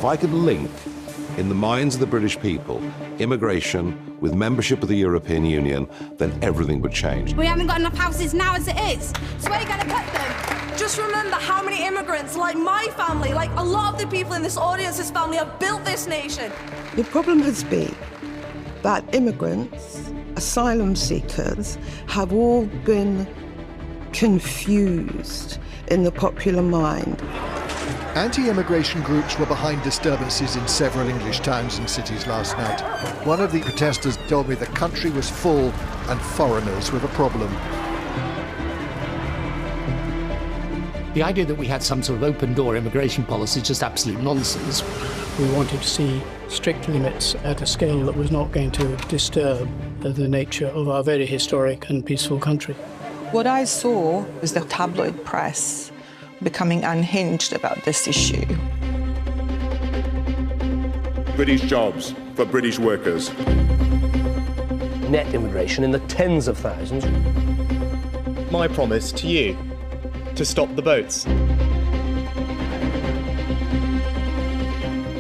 If I could link, in the minds of the British people, immigration with membership of the European Union, then everything would change. We haven't got enough houses now as it is, so where are you going to put them? Just remember how many immigrants, like my family, like a lot of the people in this audience's family, have built this nation. The problem has been that immigrants, asylum seekers, have all been confused in the popular mind. Anti-immigration groups were behind disturbances in several English towns and cities last night. One of the protesters told me the country was full and foreigners were the problem. The idea that we had some sort of open-door immigration policy is just absolute nonsense. We wanted to see strict limits at a scale that was not going to disturb the nature of our very historic and peaceful country. What I saw was the tabloid press becoming unhinged about this issue. British jobs for British workers. Net immigration in the tens of thousands. My promise to you, to stop the boats.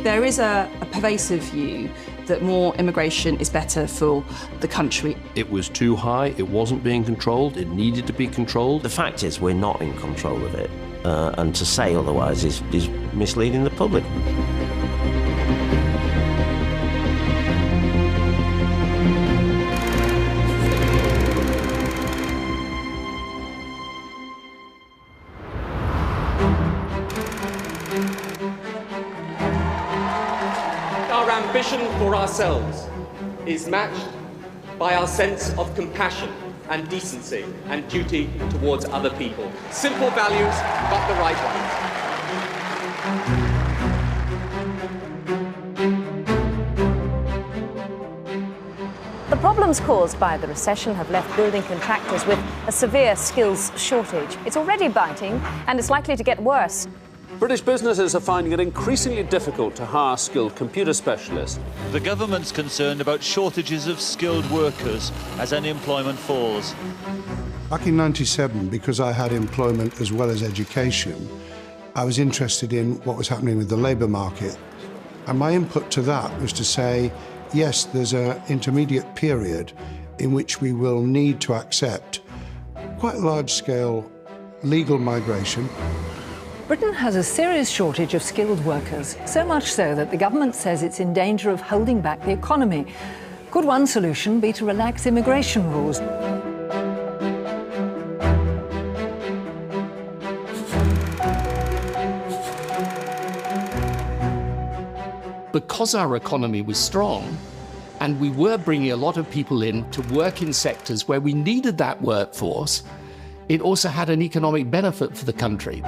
There is a pervasive view that more immigration is better for the country. It was too high, it wasn't being controlled, it needed to be controlled. The fact is we're not in control of it, and to say otherwise is misleading the public. Our ambition for ourselves is matched by our sense of compassion and decency and duty towards other people. Simple values, but the right ones. The problems caused by the recession have left building contractors with a severe skills shortage. It's already biting, and it's likely to get worse. British businesses are finding it increasingly difficult to hire skilled computer specialists. The government's concerned about shortages of skilled workers as unemployment falls. Back in '97, because I had employment as well as education, I was interested in what was happening with the labour market. And my input to that was to say, yes, there's an intermediate period in which we will need to accept quite large-scale legal migration. Britain has a serious shortage of skilled workers, so much so that the government says it's in danger of holding back the economy. Could one solution be to relax immigration rules? Because our economy was strong, and we were bringing a lot of people in to work in sectors where we needed that workforce, it also had an economic benefit for the country.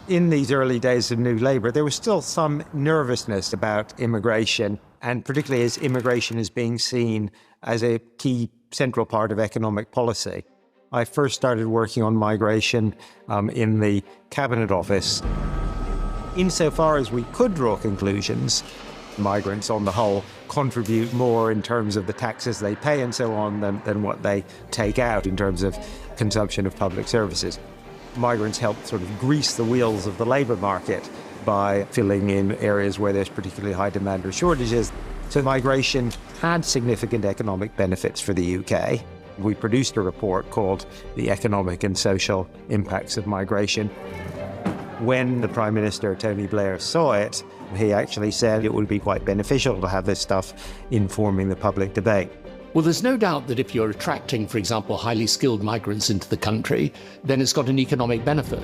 In these early days of New Labour, there was still some nervousness about immigration, and particularly as immigration is being seen as a key central part of economic policy. I first started working on migration in the Cabinet Office. Insofar as we could draw conclusions, migrants on the whole contribute more in terms of the taxes they pay and so on than what they take out in terms of consumption of public services. Migrants help sort of grease the wheels of the labour market by filling in areas where there's particularly high demand or shortages. So migration had significant economic benefits for the UK. We produced a report called The Economic and Social Impacts of Migration. When the Prime Minister, Tony Blair, saw it, he actually said it would be quite beneficial to have this stuff informing the public debate. Well, there's no doubt that if you're attracting, for example, highly skilled migrants into the country, then it's got an economic benefit.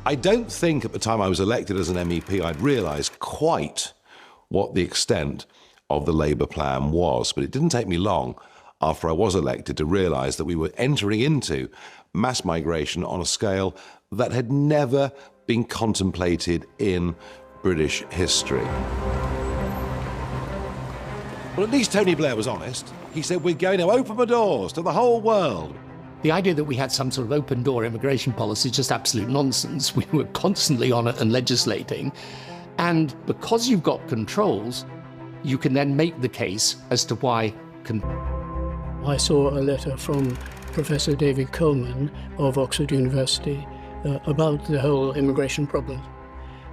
I don't think at the time I was elected as an MEP I'd realised quite what the extent of the Labour plan was, but it didn't take me long after I was elected to realise that we were entering into mass migration on a scale that had never been contemplated in British history. Well, at least Tony Blair was honest. He said, we're going to open the doors to the whole world. The idea that we had some sort of open-door immigration policy is just absolute nonsense. We were constantly on it and legislating. And because you've got controls, you can then make the case as to why I saw a letter from Professor David Coleman of Oxford University about the whole immigration problem.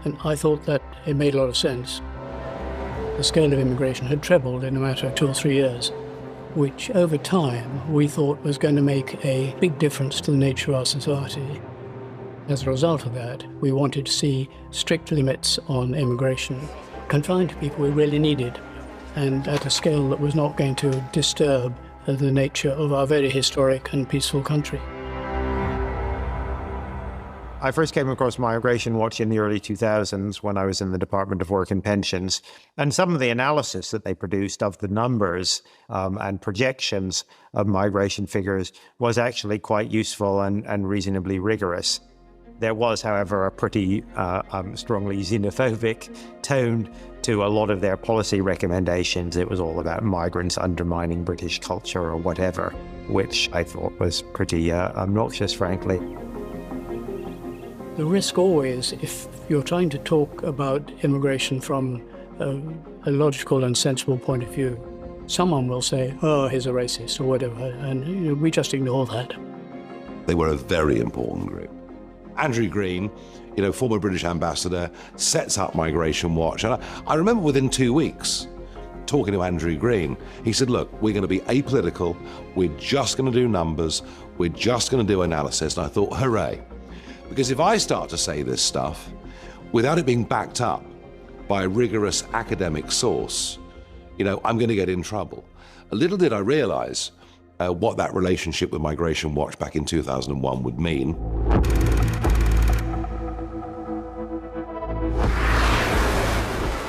And I thought that it made a lot of sense. The scale of immigration had trebled in a matter of 2 or 3 years, which over time we thought was going to make a big difference to the nature of our society. As a result of that, we wanted to see strict limits on immigration, confined to people we really needed, and at a scale that was not going to disturb the nature of our very historic and peaceful country. I first came across Migration Watch in the early 2000s when I was in the Department of Work and Pensions. And some of the analysis that they produced of the numbers and projections of migration figures was actually quite useful and reasonably rigorous. There was, however, a pretty strongly xenophobic tone to a lot of their policy recommendations. It was all about migrants undermining British culture or whatever, which I thought was pretty obnoxious, frankly. The risk always, if you're trying to talk about immigration from a logical and sensible point of view, someone will say, oh, he's a racist or whatever, and we just ignore that. They were a very important group. Andrew Green, former British ambassador, sets up Migration Watch. And I remember within 2 weeks talking to Andrew Green, he said, look, we're going to be apolitical, we're just going to do numbers, we're just going to do analysis. And I thought, hooray. Because if I start to say this stuff without it being backed up by a rigorous academic source, I'm going to get in trouble. Little did I realize what that relationship with Migration Watch back in 2001 would mean.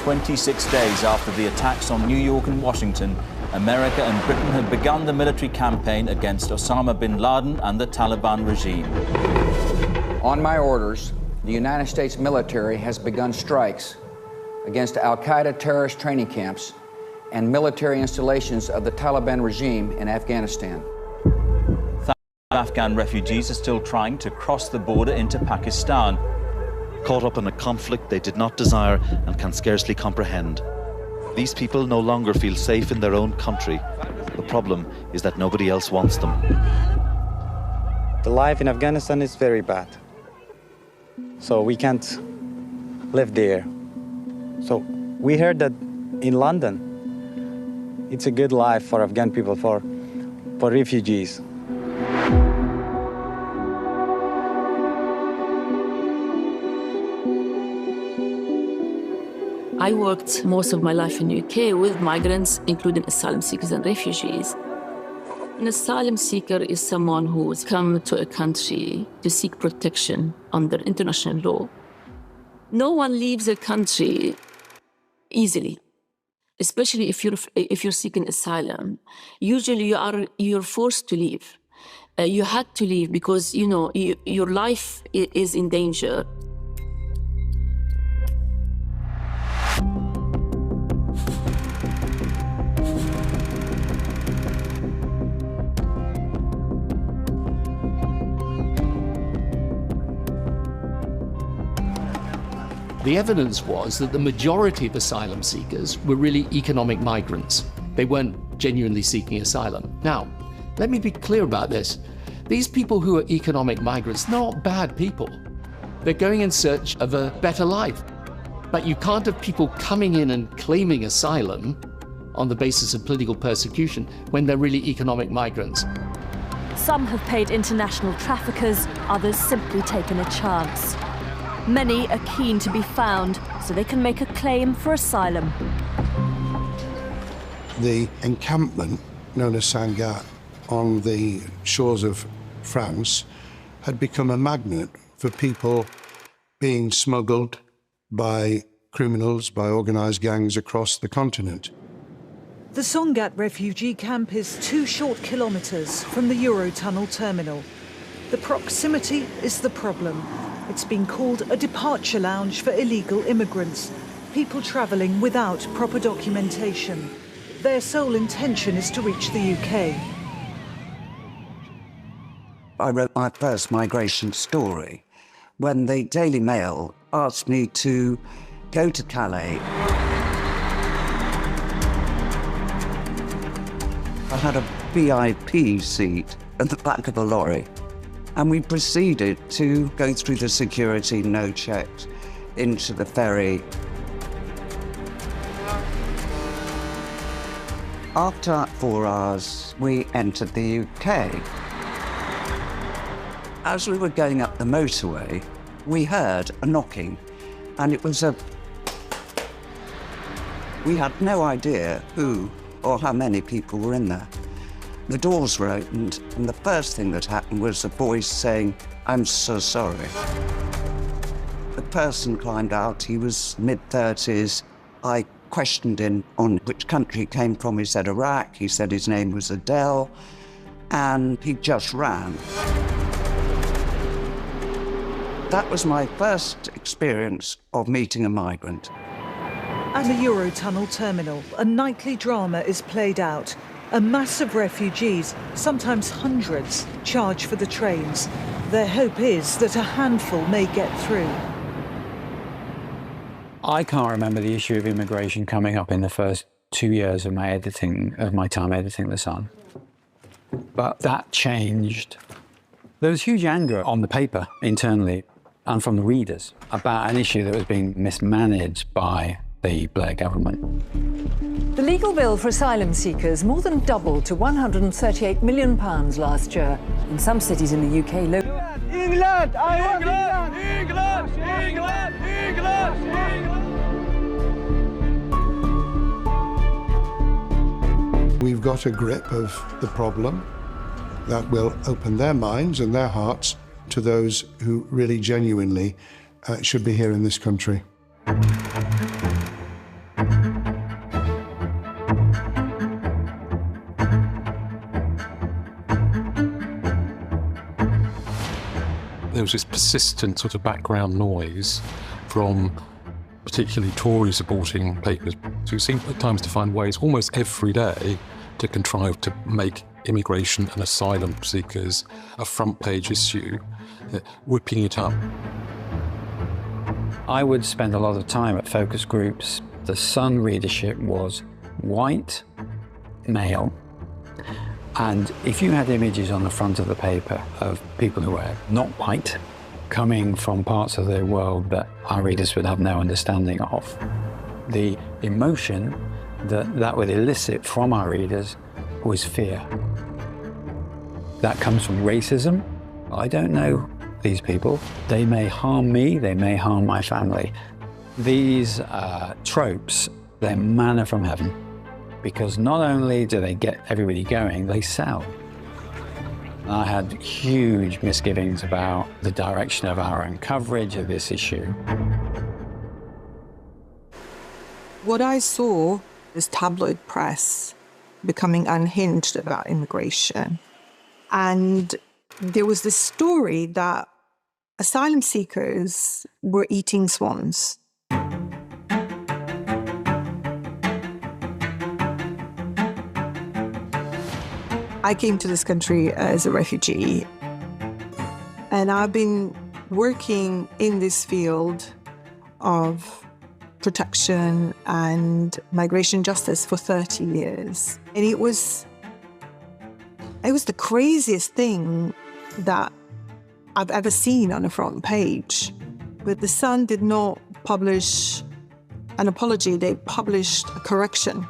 "26 days after the attacks on New York and Washington, America and Britain had begun the military campaign against Osama bin Laden and the Taliban regime. On my orders, the United States military has begun strikes against al-Qaeda terrorist training camps and military installations of the Taliban regime in Afghanistan. Afghan refugees are still trying to cross the border into Pakistan. Caught up in a conflict they did not desire and can scarcely comprehend. These people no longer feel safe in their own country. The problem is that nobody else wants them. The life in Afghanistan is very bad. So we can't live there. So we heard that in London, it's a good life for Afghan people, for refugees. I worked most of my life in the UK with migrants, including asylum seekers and refugees. An asylum seeker is someone who has come to a country to seek protection under international law. No one leaves a country easily, especially if you're seeking asylum. Usually you're forced to leave. You had to leave because your life is in danger. The evidence was that the majority of asylum seekers were really economic migrants. They weren't genuinely seeking asylum. Now, let me be clear about this. These people who are economic migrants, not bad people. They're going in search of a better life. But you can't have people coming in and claiming asylum on the basis of political persecution when they're really economic migrants. Some have paid international traffickers, others simply taken a chance. Many are keen to be found so they can make a claim for asylum. The encampment, known as Sangat, on the shores of France, had become a magnet for people being smuggled by criminals, by organised gangs across the continent. The Sangat refugee camp is 2 short kilometres from the Eurotunnel terminal. The proximity is the problem. It's been called a departure lounge for illegal immigrants, people travelling without proper documentation. Their sole intention is to reach the UK. I wrote my first migration story when the Daily Mail asked me to go to Calais. I had a VIP seat at the back of a lorry. And we proceeded to go through the security, no checks, into the ferry. After 4 hours, we entered the UK. As we were going up the motorway, we heard a knocking, and it was we had no idea who or how many people were in there. The doors were opened, and the first thing that happened was a voice saying, "I'm so sorry." The person climbed out. He was mid-30s. I questioned him on which country he came from. He said Iraq. He said his name was Adele, and he just ran. That was my first experience of meeting a migrant. At the Eurotunnel terminal, a nightly drama is played out. A mass of refugees, sometimes hundreds, charge for the trains. Their hope is that a handful may get through. I can't remember the issue of immigration coming up in the first 2 years of my time editing The Sun. But that changed. There was huge anger on the paper internally and from the readers about an issue that was being mismanaged by the Blair government. The legal bill for asylum seekers more than doubled to £138 million last year. In some cities in the UK, England! I want England! England! England! England! England! We've got a grip of the problem that will open their minds and their hearts to those who really genuinely should be here in this country. There was this persistent sort of background noise from particularly Tory-supporting papers who seemed at times to find ways almost every day to contrive to make immigration and asylum seekers a front-page issue, whipping it up. I would spend a lot of time at focus groups. The Sun readership was white, male, and if you had images on the front of the paper of people who were not white, coming from parts of the world that our readers would have no understanding of, the emotion that would elicit from our readers was fear. That comes from racism. I don't know these people. They may harm me, they may harm my family. These tropes, they're manna from heaven, because not only do they get everybody going, they sell. I had huge misgivings about the direction of our own coverage of this issue. What I saw is tabloid press becoming unhinged about immigration. And there was this story that asylum seekers were eating swans. I came to this country as a refugee, and I've been working in this field of protection and migration justice for 30 years. And it was the craziest thing that I've ever seen on a front page. But The Sun did not publish an apology, they published a correction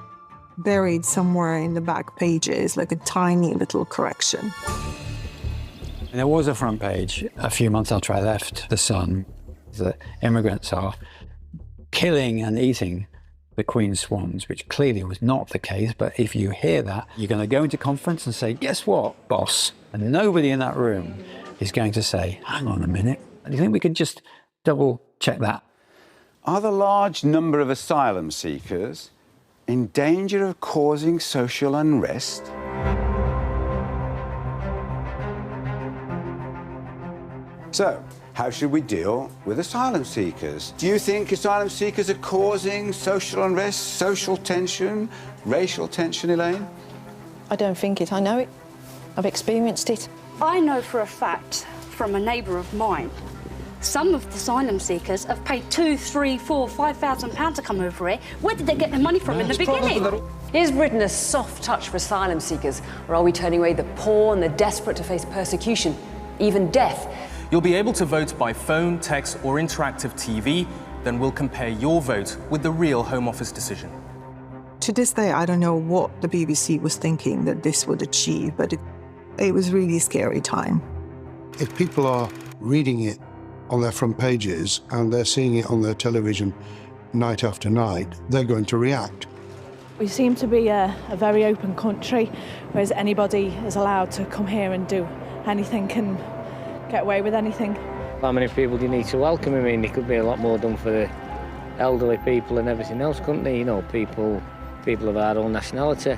buried somewhere in the back pages, like a tiny little correction. And there was a front page a few months after I left The Sun. The immigrants are killing and eating the Queen's swans, which clearly was not the case. But if you hear that, you're going to go into conference and say, guess what, boss? And nobody in that room is going to say, hang on a minute. Do you think we could just double check that? Are the large number of asylum seekers in danger of causing social unrest? So, how should we deal with asylum seekers? Do you think asylum seekers are causing social unrest, social tension, racial tension, Elaine? I don't think it. I know it. I've experienced it. I know for a fact from a neighbour of mine Some of the asylum seekers have paid £2,000, £3,000, £4,000, £5,000 to come over here. Where did they get their money from in the beginning? Is Britain a soft touch for asylum seekers, or are we turning away the poor and the desperate to face persecution, even death? You'll be able to vote by phone, text or interactive TV. Then we'll compare your vote with the real Home Office decision. To this day, I don't know what the BBC was thinking that this would achieve, but it was really a scary time. If people are reading it on their front pages and they're seeing it on their television night after night, they're going to react. We seem to be a very open country, whereas anybody is allowed to come here and do anything, can get away with anything. How many people do you need to welcome? I mean, there could be a lot more done for the elderly people and everything else, couldn't there? You know, people of our own nationality.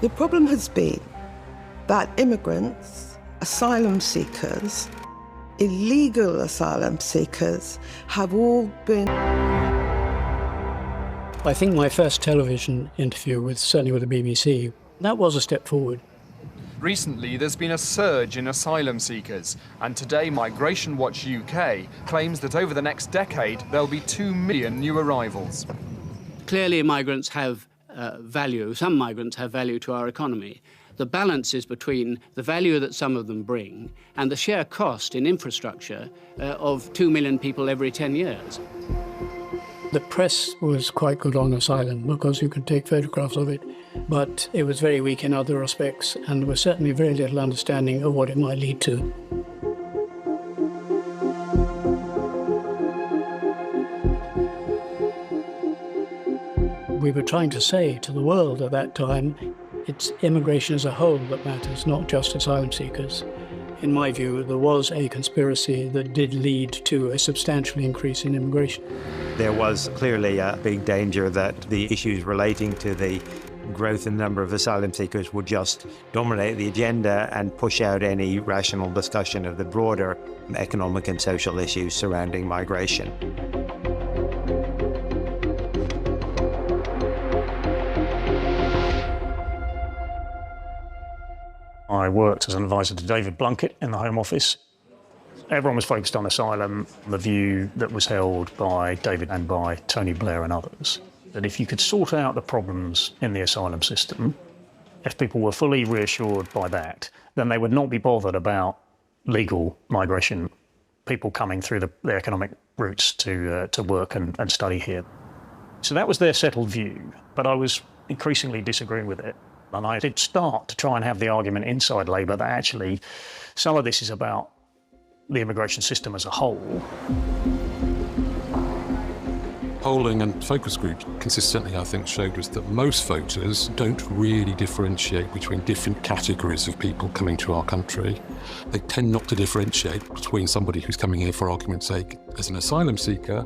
The problem has been that immigrants, asylum seekers, illegal asylum seekers have all been... I think my first television interview, certainly with the BBC, that was a step forward. Recently, there's been a surge in asylum seekers, and today Migration Watch UK claims that over the next decade there'll be 2 million new arrivals. Clearly, migrants have value. Some migrants have value to our economy. The balance is between the value that some of them bring and the sheer cost in infrastructure of 2 million people every 10 years. The press was quite good on asylum because you could take photographs of it, but it was very weak in other respects, and there was certainly very little understanding of what it might lead to. We were trying to say to the world at that time, it's immigration as a whole that matters, not just asylum seekers. In my view, there was a conspiracy that did lead to a substantial increase in immigration. There was clearly a big danger that the issues relating to the growth in the number of asylum seekers would just dominate the agenda and push out any rational discussion of the broader economic and social issues surrounding migration. I worked as an advisor to David Blunkett in the Home Office. Everyone was focused on asylum, the view that was held by David and by Tony Blair and others, that if you could sort out the problems in the asylum system, if people were fully reassured by that, then they would not be bothered about legal migration, people coming through the economic routes to work and study here. So that was their settled view, but I was increasingly disagreeing with it. And I did start to try and have the argument inside Labour that actually some of this is about the immigration system as a whole. Polling and focus groups consistently, I think, showed us that most voters don't really differentiate between different categories of people coming to our country. They tend not to differentiate between somebody who's coming here, for argument's sake, as an asylum seeker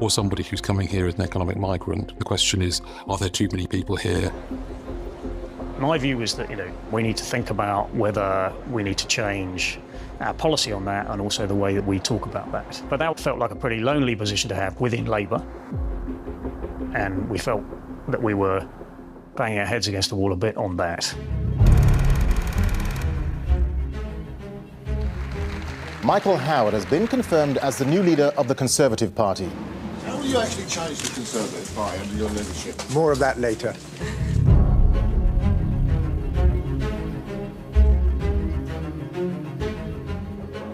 or somebody who's coming here as an economic migrant. The question is, are there too many people here? My view is that, we need to think about whether we need to change our policy on that and also the way that we talk about that. But that felt like a pretty lonely position to have within Labour. And we felt that we were banging our heads against the wall a bit on that. Michael Howard has been confirmed as the new leader of the Conservative Party. How will you actually change the Conservative Party under your leadership? More of that later.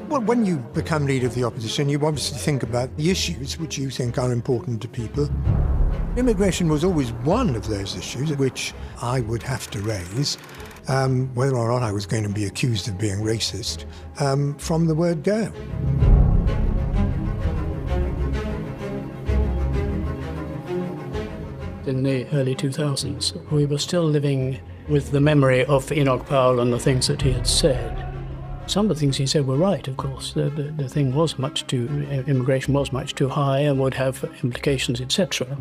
Well, when you become leader of the opposition, you obviously think about the issues which you think are important to people. Immigration was always one of those issues which I would have to raise, whether or not I was going to be accused of being racist, from the word go. In the early 2000s, we were still living with the memory of Enoch Powell and the things that he had said. Some of the things he said were right, of course. The thing was immigration was much too high and would have implications, etc.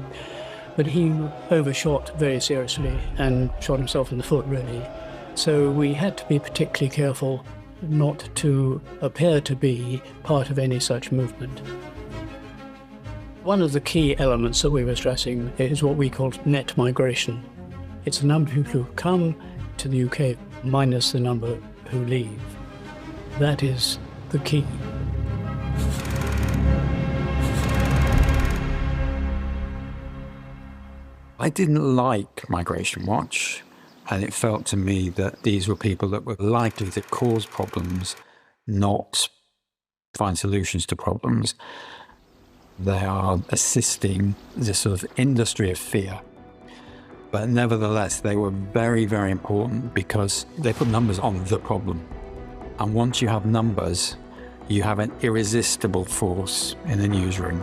But he overshot very seriously and shot himself in the foot, really. So we had to be particularly careful not to appear to be part of any such movement. One of the key elements that we were stressing is what we call net migration. It's the number of people who come to the UK minus the number who leave. That is the key. I didn't like Migration Watch, and it felt to me that these were people that were likely to cause problems, not find solutions to problems. They are assisting this sort of industry of fear. But nevertheless, they were very, very important because they put numbers on the problem. And once you have numbers, you have an irresistible force in the newsroom.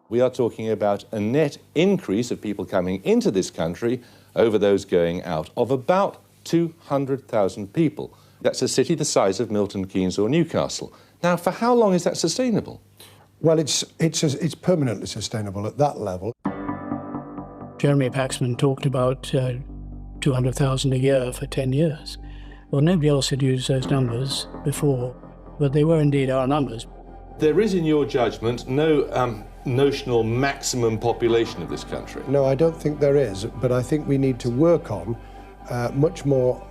We are talking about a net increase of people coming into this country over those going out of about 200,000 people. That's a city the size of Milton Keynes or Newcastle. Now, for how long is that sustainable? Well, it's permanently sustainable at that level. Jeremy Paxman talked about 200,000 a year for 10 years. Well, nobody else had used those numbers before, but they were indeed our numbers. There is, in your judgment, no notional maximum population of this country? No, I don't think there is, but I think we need to work on much more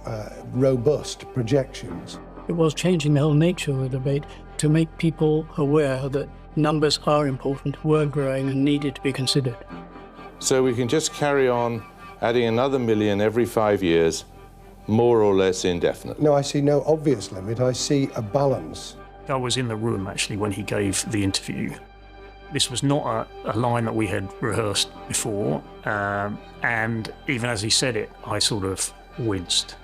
robust projections. It was changing the whole nature of the debate to make people aware that numbers are important, were growing and needed to be considered. So we can just carry on adding another million every 5 years, more or less indefinitely? No, I see no obvious limit. I see a balance. I was in the room, actually, when he gave the interview. This was not a line that we had rehearsed before, and even as he said it, I sort of winced,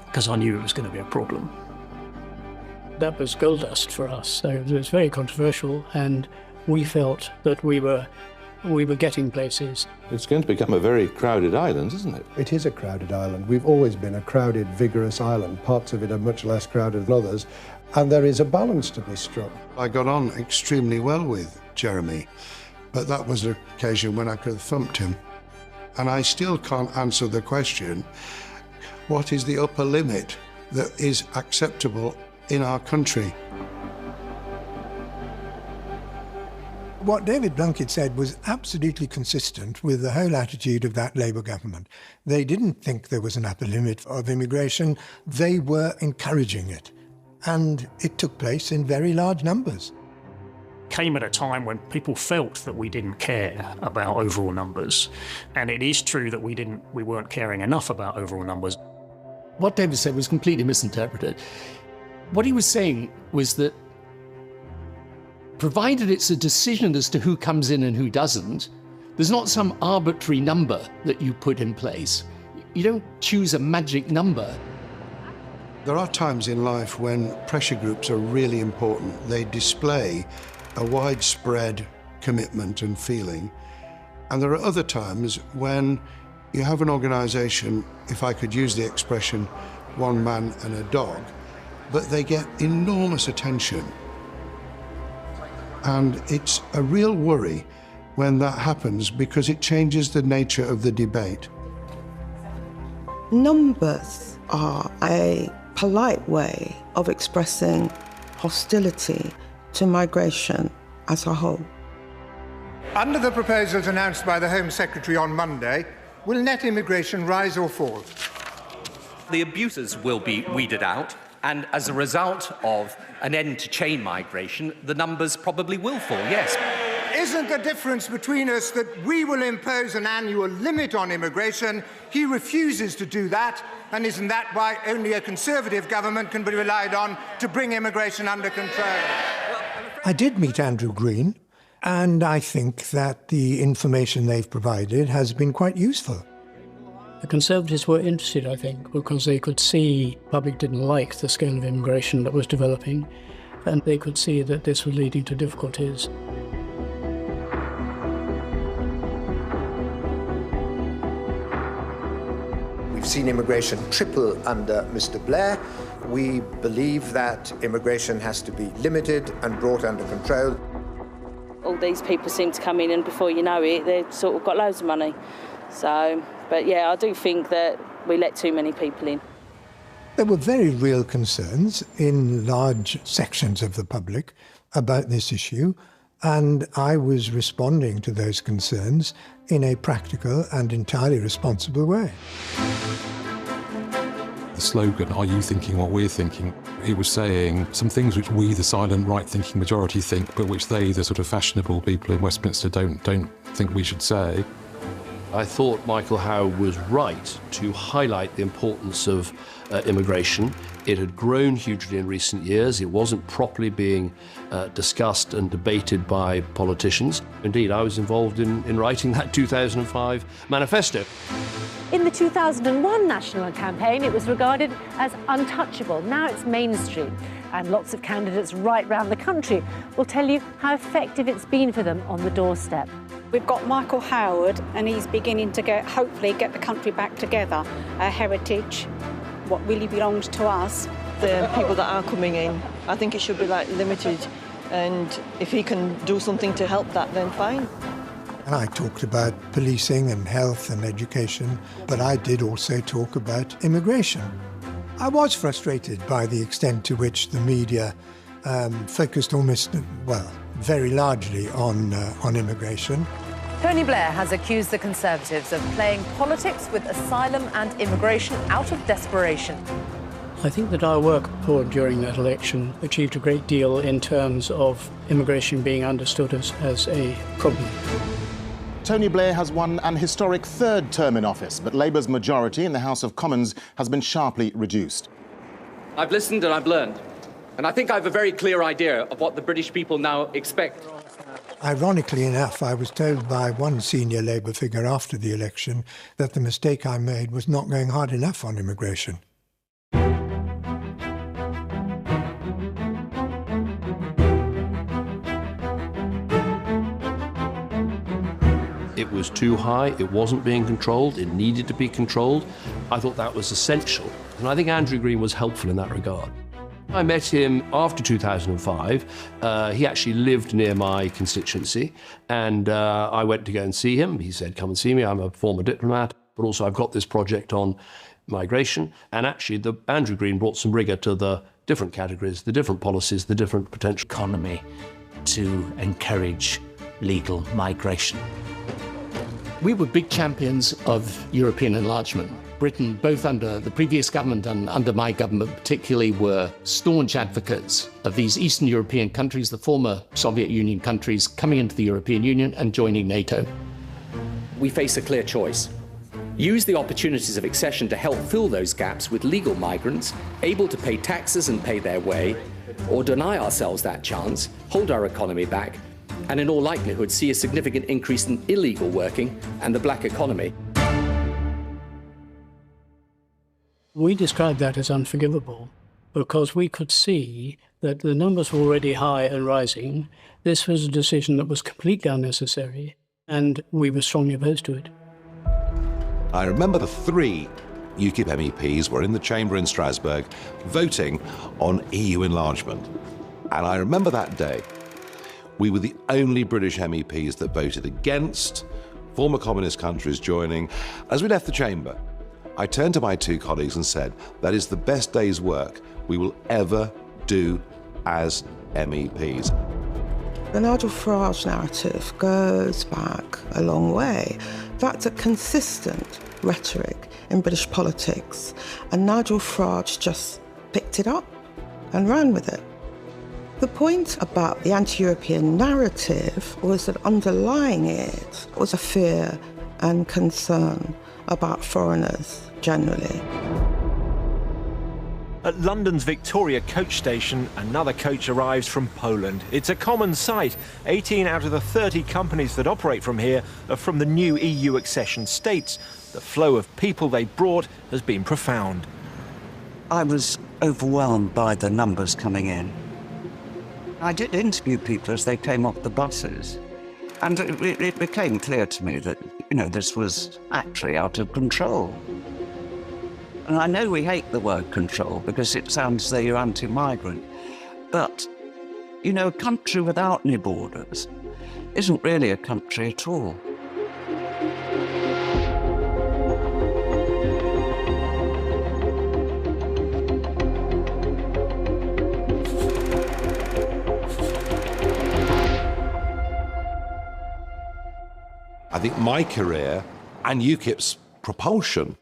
because I knew it was going to be a problem. That was gold dust for us, so it was very controversial, and we felt that we were getting places. It's going to become a very crowded island, isn't it? It is a crowded island. We've always been a crowded, vigorous island. Parts of it are much less crowded than others, and there is a balance to be struck. I got on extremely well with Jeremy, but that was an occasion when I could have thumped him. And I still can't answer the question, what is the upper limit that is acceptable in our country? What David Blunkett said was absolutely consistent with the whole attitude of that Labour government. They didn't think there was an upper limit of immigration. They were encouraging it. And it took place in very large numbers. Came at a time when people felt that we didn't care about overall numbers. And it is true that we weren't caring enough about overall numbers. What David said was completely misinterpreted. What he was saying was that provided it's a decision as to who comes in and who doesn't, there's not some arbitrary number that you put in place. You don't choose a magic number. There are times in life when pressure groups are really important. They display a widespread commitment and feeling. And there are other times when you have an organisation, if I could use the expression, one man and a dog, but they get enormous attention. And it's a real worry when that happens because it changes the nature of the debate. Numbers are a polite way of expressing hostility to migration as a whole. Under the proposals announced by the Home Secretary on Monday, will net immigration rise or fall? The abusers will be weeded out, and as a result of an end to chain migration, the numbers probably will fall, yes. Isn't the difference between us that we will impose an annual limit on immigration? He refuses to do that, and isn't that why only a Conservative government can be relied on to bring immigration under control? I did meet Andrew Green, and I think that the information they've provided has been quite useful. The Conservatives were interested, I think, because they could see the public didn't like the scale of immigration that was developing, and they could see that this was leading to difficulties. We've seen immigration triple under Mr. Blair. We believe that immigration has to be limited and brought under control. All these people seem to come in and before you know it, they've sort of got loads of money. So, but yeah, I do think that we let too many people in. There were very real concerns in large sections of the public about this issue, and I was responding to those concerns in a practical and entirely responsible way. The slogan, "Are you thinking what we're thinking?" He was saying some things which we, the silent, right-thinking majority, think, but which they, the sort of fashionable people in Westminster, don't think we should say. I thought Michael Howe was right to highlight the importance of immigration. It had grown hugely in recent years. It wasn't properly being discussed and debated by politicians. Indeed, I was involved in writing that 2005 manifesto. In the 2001 national campaign, it was regarded as untouchable. Now it's mainstream, and lots of candidates right round the country will tell you how effective it's been for them on the doorstep. We've got Michael Howard, and he's beginning to hopefully get the country back together. Our heritage, what really belongs to us. The people that are coming in, I think it should be limited, and if he can do something to help that, then fine. And I talked about policing and health and education, but I did also talk about immigration. I was frustrated by the extent to which the media focused very largely on immigration. Tony Blair has accused the Conservatives of playing politics with asylum and immigration out of desperation. I think that our work during that election achieved a great deal in terms of immigration being understood as a problem. Tony Blair has won an historic third term in office, but Labour's majority in the House of Commons has been sharply reduced. I've listened and I've learned, and I think I have a very clear idea of what the British people now expect. Ironically enough, I was told by one senior Labour figure after the election that the mistake I made was not going hard enough on immigration. It was too high, it wasn't being controlled, it needed to be controlled. I thought that was essential, and I think Andrew Green was helpful in that regard. I met him after 2005. He actually lived near my constituency, and I went to go and see him. He said, "Come and see me, I'm a former diplomat, but also I've got this project on migration." And actually, Andrew Green brought some rigour to the different categories, the different policies, the different potential. Economy to encourage legal migration. We were big champions of European enlargement. Britain, both under the previous government and under my government particularly, were staunch advocates of these Eastern European countries, the former Soviet Union countries, coming into the European Union and joining NATO. We face a clear choice. Use the opportunities of accession to help fill those gaps with legal migrants, able to pay taxes and pay their way, or deny ourselves that chance, hold our economy back, and in all likelihood see a significant increase in illegal working and the black economy. We described that as unforgivable because we could see that the numbers were already high and rising. This was a decision that was completely unnecessary, and we were strongly opposed to it. I remember the 3 UKIP MEPs were in the chamber in Strasbourg voting on EU enlargement. And I remember that day. We were the only British MEPs that voted against former communist countries joining. As we left the chamber, I turned to my 2 colleagues and said, "That is the best day's work we will ever do as MEPs." The Nigel Farage narrative goes back a long way. That's a consistent rhetoric in British politics, and Nigel Farage just picked it up and ran with it. The point about the anti-European narrative was that underlying it was a fear and concern about foreigners generally. At London's Victoria coach station, another coach arrives from Poland. It's a common sight. 18 out of the 30 companies that operate from here are from the new EU accession states. The flow of people they brought has been profound. I was overwhelmed by the numbers coming in. I did interview people as they came off the buses, and it became clear to me that, this was actually out of control. And I know we hate the word control because it sounds as though you're anti-migrant, but, a country without any borders isn't really a country at all. I think my career and UKIP's propulsion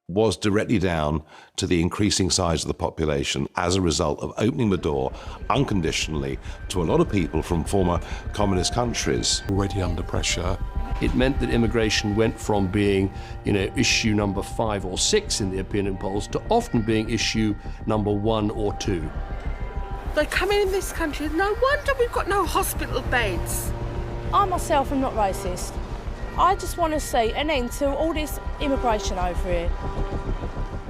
was directly down to the increasing size of the population as a result of opening the door unconditionally to a lot of people from former communist countries. Already under pressure. It meant that immigration went from being, issue number 5 or 6 in the opinion polls to often being issue number 1 or 2. They come in this country, no wonder we've got no hospital beds. I myself am not racist. I just want to see an end to all this immigration over here.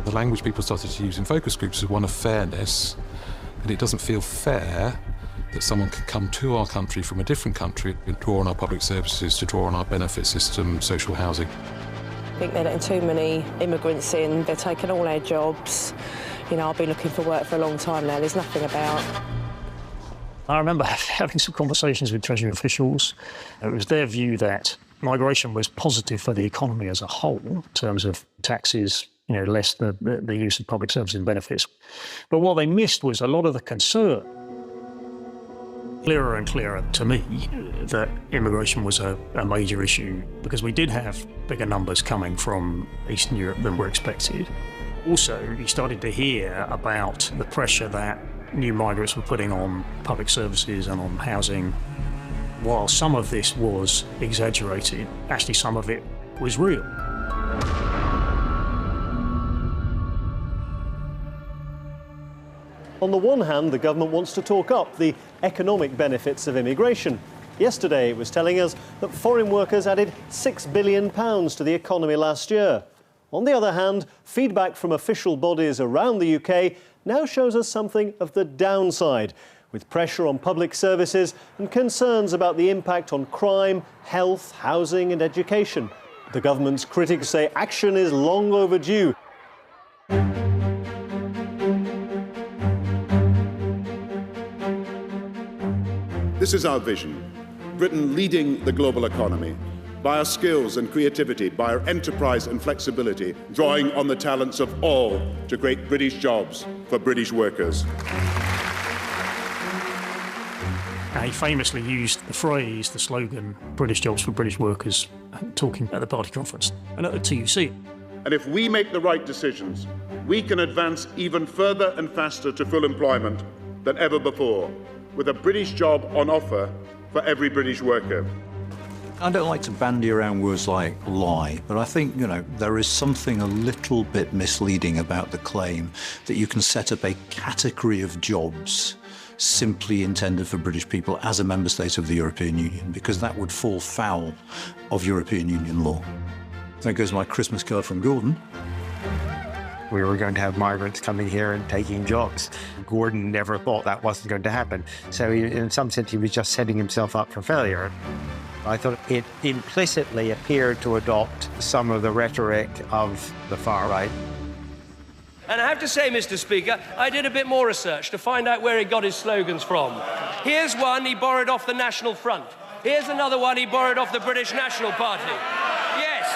The language people started to use in focus groups is one of fairness, and it doesn't feel fair that someone can come to our country from a different country and draw on our public services, to draw on our benefit system, social housing. I think they're letting too many immigrants in, they're taking all our jobs. I've been looking for work for a long time now, there's nothing about. I remember having some conversations with Treasury officials. It was their view that migration was positive for the economy as a whole in terms of taxes, less the use of public services and benefits. But what they missed was a lot of the concern. Clearer and clearer to me that immigration was a major issue because we did have bigger numbers coming from Eastern Europe than were expected. Also, you started to hear about the pressure that new migrants were putting on public services and on housing. While some of this was exaggerated, actually some of it was real. On the one hand, the government wants to talk up the economic benefits of immigration. Yesterday, it was telling us that foreign workers added £6 billion to the economy last year. On the other hand, feedback from official bodies around the UK now shows us something of the downside, with pressure on public services and concerns about the impact on crime, health, housing and education. The government's critics say action is long overdue. This is our vision. Britain leading the global economy by our skills and creativity, by our enterprise and flexibility, drawing on the talents of all to create British jobs for British workers. He famously used the phrase, the slogan, British jobs for British workers, talking at the party conference and at the TUC. And if we make the right decisions, we can advance even further and faster to full employment than ever before, with a British job on offer for every British worker. I don't like to bandy around words like lie, but I think, there is something a little bit misleading about the claim that you can set up a category of jobs simply intended for British people as a member state of the European Union, because that would fall foul of European Union law. There goes my Christmas card from Gordon. We were going to have migrants coming here and taking jobs. Gordon never thought that wasn't going to happen. So in some sense, he was just setting himself up for failure. I thought it implicitly appeared to adopt some of the rhetoric of the far right. And I have to say, Mr. Speaker, I did a bit more research to find out where he got his slogans from. Here's one he borrowed off the National Front. Here's another one he borrowed off the British National Party. Yes.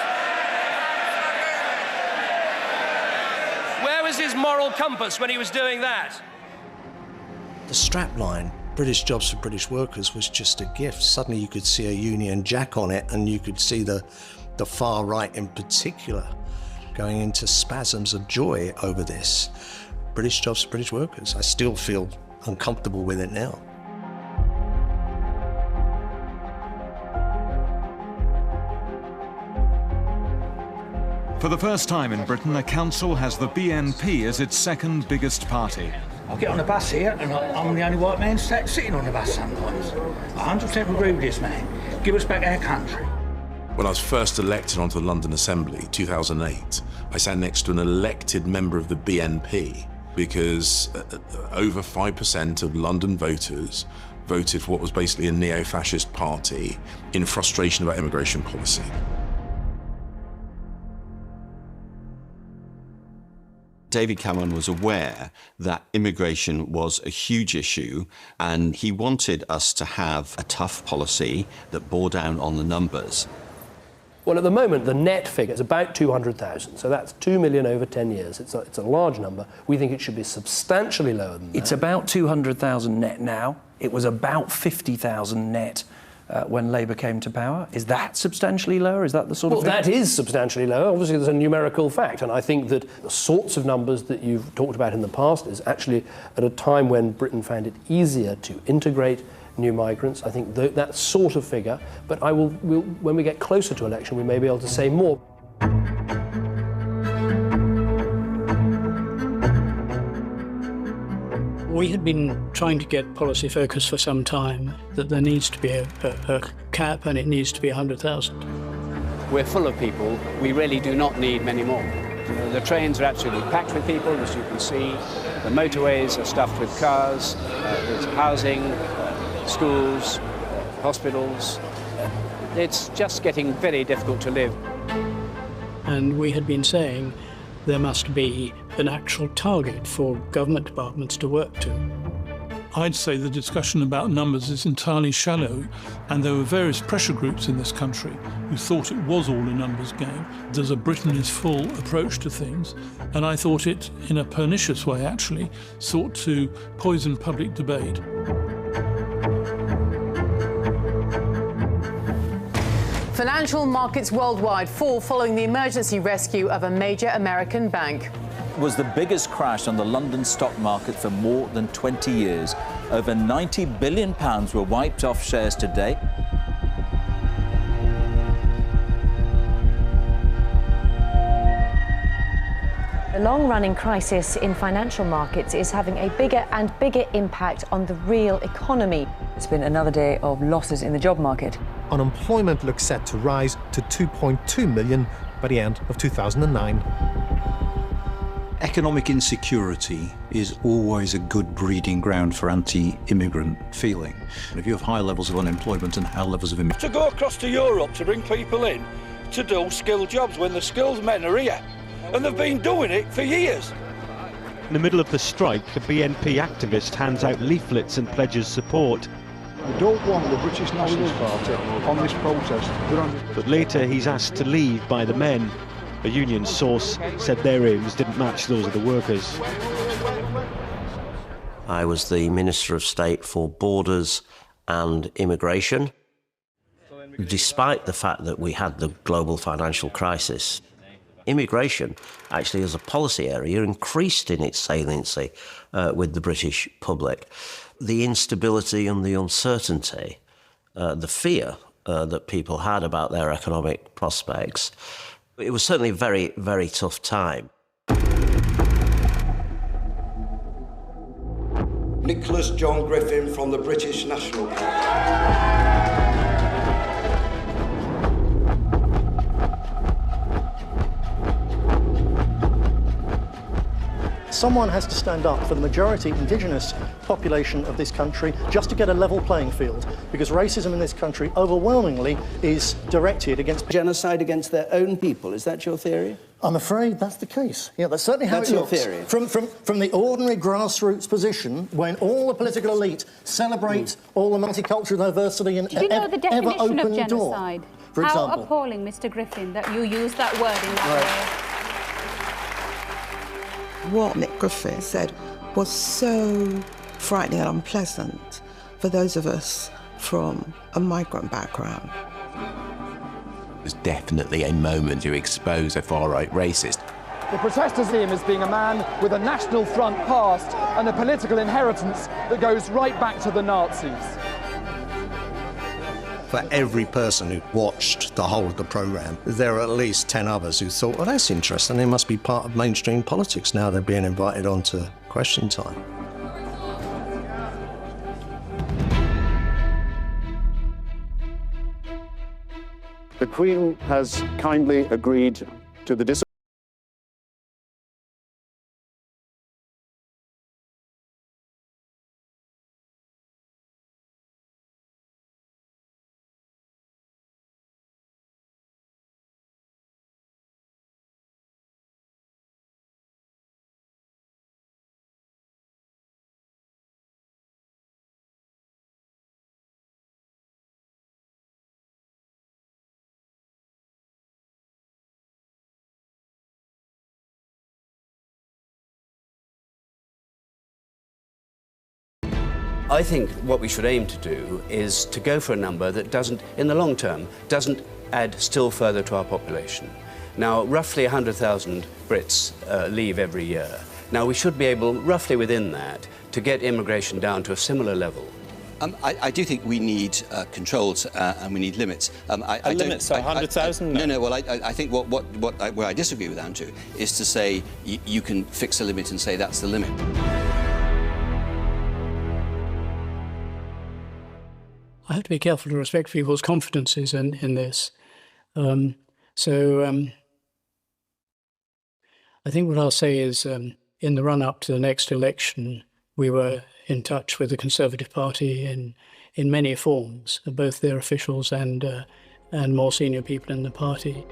Where was his moral compass when he was doing that? The strapline, British jobs for British workers, was just a gift. Suddenly you could see a Union Jack on it, and you could see the far right in particular going into spasms of joy over this. British jobs for British workers. I still feel uncomfortable with it now. For the first time in Britain, a council has the BNP as its second biggest party. I get on the bus here and I'm the only white man sitting on the bus sometimes. I 100% agree with this man. Give us back our country. When I was first elected onto the London Assembly, 2008, I sat next to an elected member of the BNP because over 5% of London voters voted for what was basically a neo-fascist party in frustration about immigration policy. David Cameron was aware that immigration was a huge issue, and he wanted us to have a tough policy that bore down on the numbers. Well, at the moment, the net figure is about 200,000, so that's 2 million over 10 years. It's a large number. We think it should be substantially lower than that. It's about 200,000 net now. It was about 50,000 net when Labour came to power. Is that substantially lower? Is that the sort of Well, figure? that is substantially lower. Obviously, there's a numerical fact, and I think that the sorts of numbers that you've talked about in the past is actually at a time when Britain found it easier to integrate new migrants. I think that sort of figure, but when we get closer to election, we may be able to say more. We had been trying to get policy focus for some time, that there needs to be a cap and it needs to be 100,000. We're full of people. We really do not need many more. The trains are absolutely packed with people, as you can see. The motorways are stuffed with cars. There's housing, schools, hospitals. It's just getting very difficult to live. And we had been saying there must be an actual target for government departments to work to. I'd say the discussion about numbers is entirely shallow, and there were various pressure groups in this country who thought it was all a numbers game. There's a Britain is full approach to things, and I thought it, in a pernicious way actually, sought to poison public debate. Financial markets worldwide fall following the emergency rescue of a major American bank. Was the biggest crash on the London stock market for more than 20 years. Over £90 billion were wiped off shares today. The long-running crisis in financial markets is having a bigger and bigger impact on the real economy. It's been another day of losses in the job market. Unemployment looks set to rise to 2.2 million by the end of 2009. Economic insecurity is always a good breeding ground for anti-immigrant feeling. If you have high levels of unemployment and high levels of immigration... To go across to Europe to bring people in to do skilled jobs when the skilled men are here. And they've been doing it for years. In the middle of the strike, a BNP activist hands out leaflets and pledges support. We don't want the British Nationalist Party on this protest. But later he's asked to leave by the men. A union source said their aims didn't match those of the workers. I was the Minister of State for Borders and Immigration. Despite the fact that we had the global financial crisis, immigration, actually as a policy area, increased in its saliency with the British public. The instability and the uncertainty, the fear that people had about their economic prospects, it was certainly a very, very tough time. Nicholas John Griffin from the British National Party. Someone has to stand up for the majority indigenous population of this country just to get a level playing field, because racism in this country overwhelmingly is directed against genocide against their own people. Is that your theory? I'm afraid that's the case. Yeah, that's certainly how that's it your looks. Theory. From the ordinary grassroots position, when all the political elite celebrate all the multicultural diversity and do you know the definition of genocide? Door, for example. How appalling, Mr. Griffin, that you use that word in that way. What Nick Griffin said was so frightening and unpleasant for those of us from a migrant background. It was definitely a moment to expose a far-right racist. The protesters see him as being a man with a National Front past and a political inheritance that goes right back to the Nazis. For every person who watched the whole of the programme, there are at least 10 others who thought, well, that's interesting, they must be part of mainstream politics now they're being invited on to Question Time. The Queen has kindly agreed to the I think what we should aim to do is to go for a number that doesn't, in the long term, doesn't add still further to our population. Now, roughly 100,000 Brits leave every year. Now, we should be able, roughly within that, to get immigration down to a similar level. I do think we need controls and we need limits. Limits, so 100,000? No, well, I think where I disagree with Andrew is to say you can fix a limit and say that's the limit. I have to be careful to respect people's confidences in this. I think what I'll say is in the run-up to the next election, we were in touch with the Conservative Party in many forms, both their officials and more senior people in the party.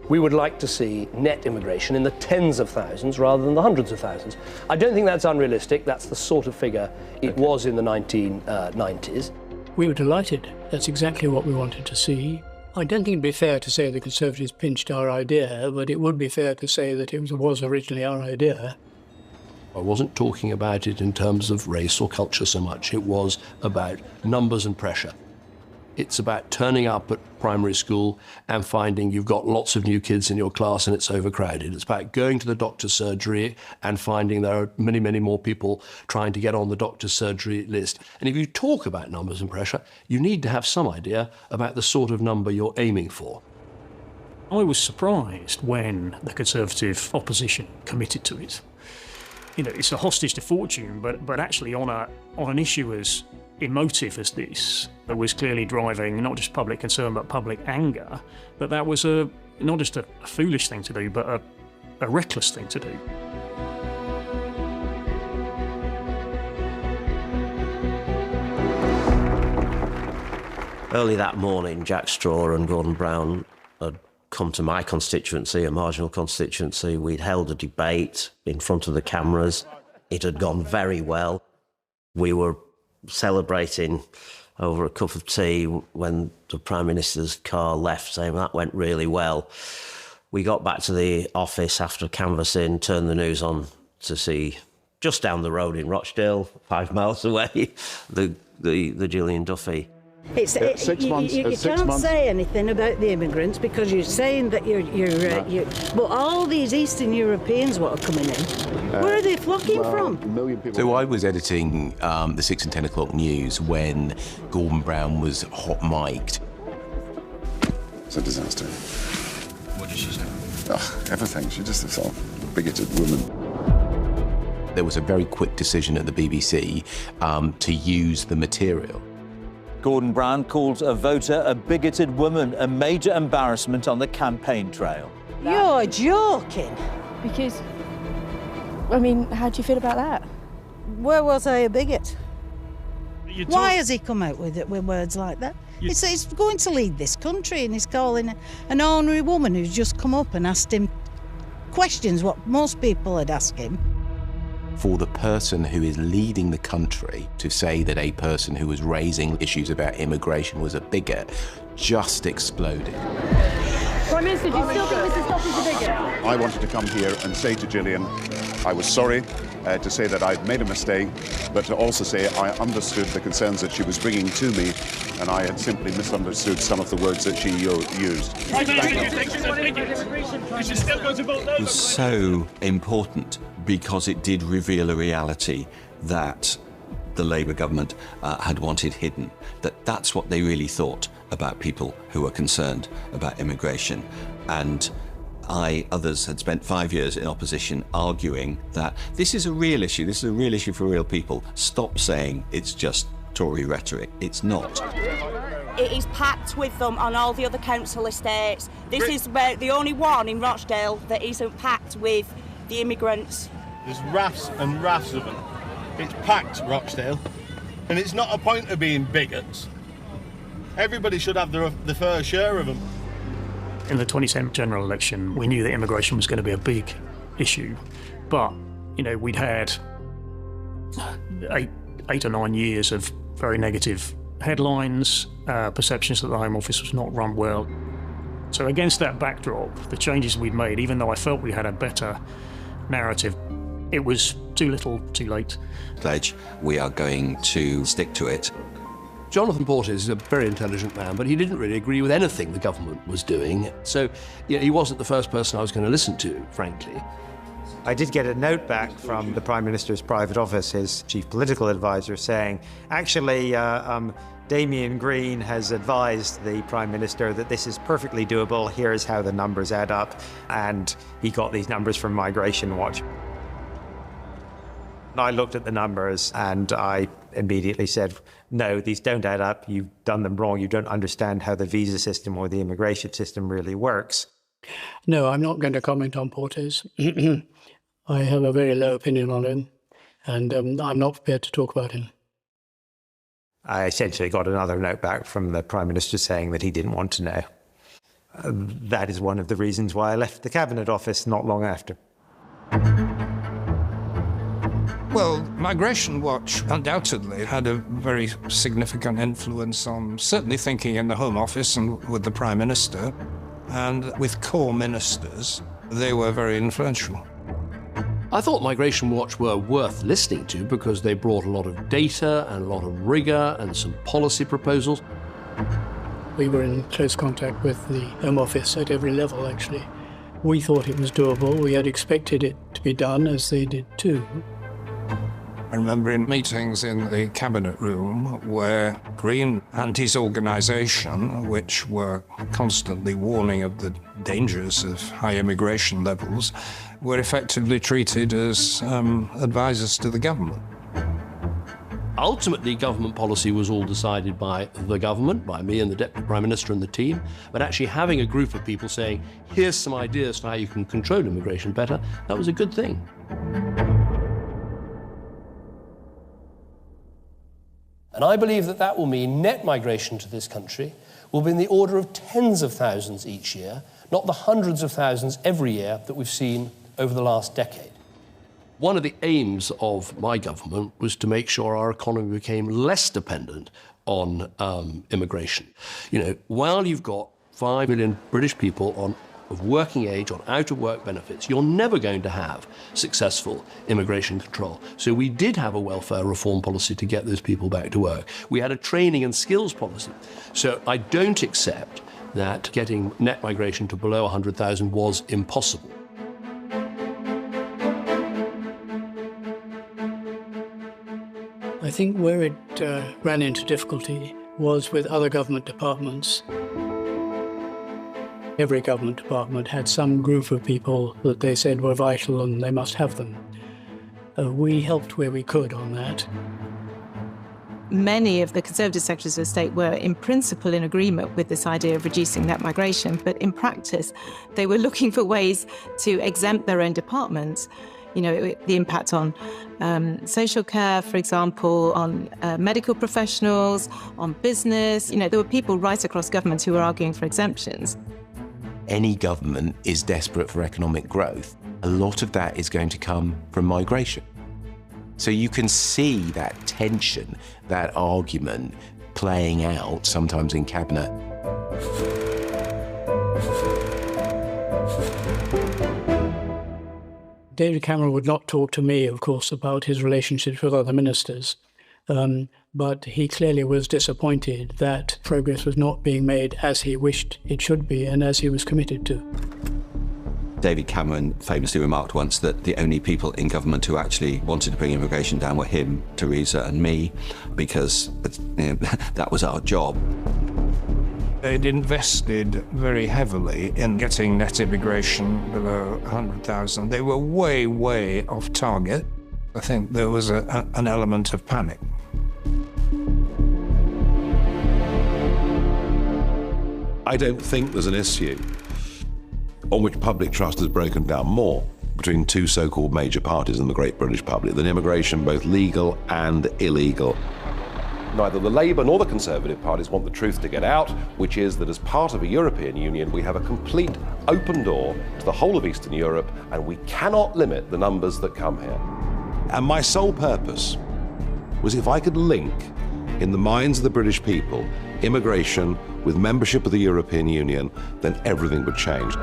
We would like to see net immigration in the tens of thousands rather than the hundreds of thousands. I don't think that's unrealistic. That's the sort of figure it was in the 1990s. We were delighted. That's exactly what we wanted to see. I don't think it'd be fair to say the Conservatives pinched our idea, but it would be fair to say that it was originally our idea. I wasn't talking about it in terms of race or culture so much. It was about numbers and pressure. It's about turning up at primary school and finding you've got lots of new kids in your class and it's overcrowded. It's about going to the doctor's surgery and finding there are many, many more people trying to get on the doctor's surgery list. And if you talk about numbers and pressure, you need to have some idea about the sort of number you're aiming for. I was surprised when the Conservative opposition committed to it. You know, it's a hostage to fortune, but actually on an issue as emotive as this, that was clearly driving not just public concern but public anger, that was not just a foolish thing to do, but a reckless thing to do. Early that morning, Jack Straw and Gordon Brown had come to my constituency, a marginal constituency. We'd held a debate in front of the cameras. It had gone very well. We were celebrating over a cup of tea when the Prime Minister's car left, saying that went really well. We got back to the office after canvassing, turned the news on to see just down the road in Rochdale, 5 miles away, the Gillian Duffy. You can't say anything about the immigrants because you're saying that but all these Eastern Europeans what are coming in, where are they flocking from? So I was editing the 6 and 10 o'clock news when Gordon Brown was hot mic'd. It's a disaster. What did she say? Oh, everything. She's just a sort of bigoted woman. There was a very quick decision at the BBC to use the material. Gordon Brown calls a voter a bigoted woman, a major embarrassment on the campaign trail. You're joking. Because, I mean, how do you feel about that? Where was I a bigot? Why has he come out with words like that? He's going to lead this country and he's calling an ordinary woman who's just come up and asked him questions what most people had asked him. For the person who is leading the country to say that a person who was raising issues about immigration was a bigot just exploded. Prime Minister, do you still think Mrs. Duff is a bigot? I wanted to come here and say to Gillian, I was sorry to say that I'd made a mistake, but to also say I understood the concerns that she was bringing to me, and I had simply misunderstood some of the words that she used. It was so important because it did reveal a reality that the Labour government had wanted hidden, that's what they really thought about people who were concerned about immigration. And others had spent 5 years in opposition arguing that this is a real issue, this is a real issue for real people. Stop saying it's just Tory rhetoric. It's not. It is packed with them on all the other council estates. This is the only one in Rochdale that isn't packed with the immigrants. There's rafts and rafts of them. It's packed, Rochdale. And it's not a point of being bigots. Everybody should have the fair share of them. In the 2010 general election, we knew that immigration was going to be a big issue. But, you know, we'd had eight or 9 years of very negative headlines, perceptions that the Home Office was not run well. So against that backdrop, the changes we'd made, even though I felt we had a better narrative, It was too little, too late. Pledge, we are going to stick to it. Jonathan Portes is a very intelligent man, but he didn't really agree with anything the government was doing. So he wasn't the first person I was going to listen to, frankly. I did get a note back from the Prime Minister's private office, his chief political advisor, saying, actually, Damien Green has advised the Prime Minister that this is perfectly doable, here's how the numbers add up, and he got these numbers from Migration Watch. I looked at the numbers and I immediately said, no, these don't add up, you've done them wrong, you don't understand how the visa system or the immigration system really works. No, I'm not going to comment on Portes. I have a very low opinion on him, and I'm not prepared to talk about him. I essentially got another note back from the Prime Minister saying that he didn't want to know. That is one of the reasons why I left the Cabinet Office not long after. Well, Migration Watch undoubtedly had a very significant influence on certainly thinking in the Home Office and with the Prime Minister, and with core ministers, they were very influential. I thought Migration Watch were worth listening to because they brought a lot of data and a lot of rigour and some policy proposals. We were in close contact with the Home Office at every level, actually. We thought it was doable. We had expected it to be done, as they did too. I remember in meetings in the Cabinet Room where Green and his organisation, which were constantly warning of the dangers of high immigration levels, were effectively treated as advisors to the government. Ultimately, government policy was all decided by the government, by me and the Deputy Prime Minister and the team, but actually having a group of people saying, here's some ideas for how you can control immigration better, that was a good thing. And I believe that that will mean net migration to this country will be in the order of tens of thousands each year, not the hundreds of thousands every year that we've seen over the last decade. One of the aims of my government was to make sure our economy became less dependent on immigration. You know, while you've got 5 million British people of working age on out-of-work benefits, you're never going to have successful immigration control. So we did have a welfare reform policy to get those people back to work. We had a training and skills policy. So I don't accept that getting net migration to below 100,000 was impossible. I think where it ran into difficulty was with other government departments. Every government department had some group of people that they said were vital and they must have them. We helped where we could on that. Many of the Conservative Secretaries of State were in principle in agreement with this idea of reducing net migration, but in practice they were looking for ways to exempt their own departments. You know, the impact on social care, for example, on medical professionals, on business. You know, there were people right across government who were arguing for exemptions. Any government is desperate for economic growth. A lot of that is going to come from migration. So you can see that tension, that argument playing out sometimes in cabinet. David Cameron would not talk to me, of course, about his relationships with other ministers, but he clearly was disappointed that progress was not being made as he wished it should be and as he was committed to. David Cameron famously remarked once that the only people in government who actually wanted to bring immigration down were him, Theresa and me, because that was our job. They'd invested very heavily in getting net immigration below 100,000. They were way, way off target. I think there was an element of panic. I don't think there's an issue on which public trust has broken down more between two so-called major parties in the great British public than immigration, both legal and illegal. Neither the Labour nor the Conservative parties want the truth to get out, which is that as part of a European Union, we have a complete open door to the whole of Eastern Europe, and we cannot limit the numbers that come here. And my sole purpose was if I could link, in the minds of the British people, immigration with membership of the European Union, then everything would change.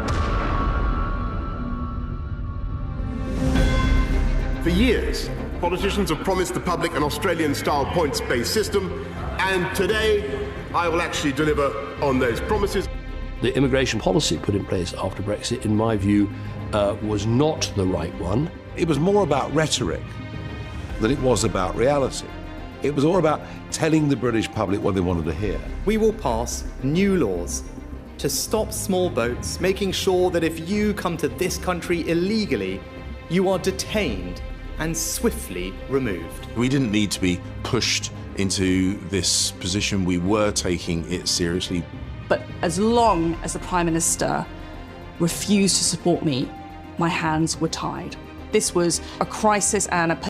For years, politicians have promised the public an Australian-style points-based system, and today I will actually deliver on those promises. The immigration policy put in place after Brexit, in my view, was not the right one. It was more about rhetoric than it was about reality. It was all about telling the British public what they wanted to hear. We will pass new laws to stop small boats, making sure that if you come to this country illegally, you are detained and swiftly removed. We didn't need to be pushed into this position. We were taking it seriously. But as long as the Prime Minister refused to support me, my hands were tied. This was a crisis and a